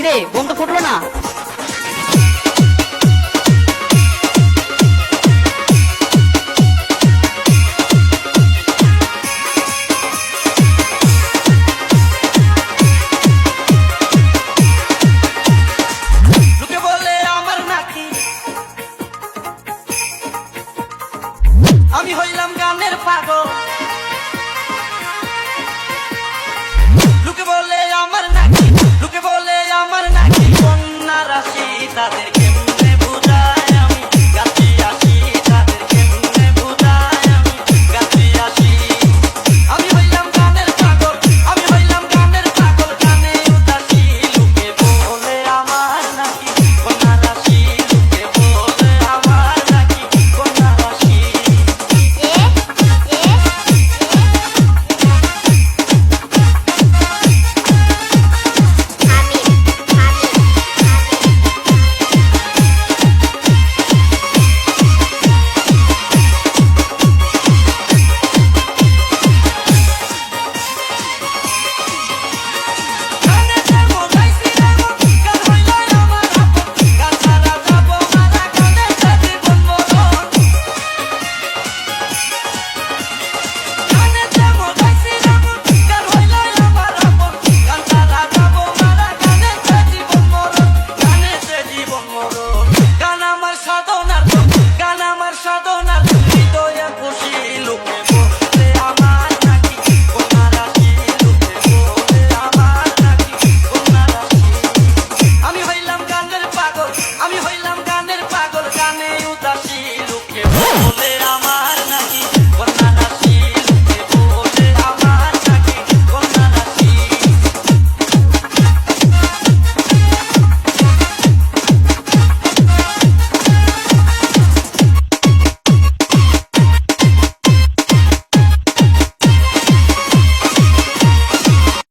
কিরে বোম তো ফুটলো না। লোকে বলে আমার নাকি আমি হইলাম গানের পাগল। লোকে বলে আমার নাকি, লোকে বলে আমার নাকি কন্যা রাশি তাদের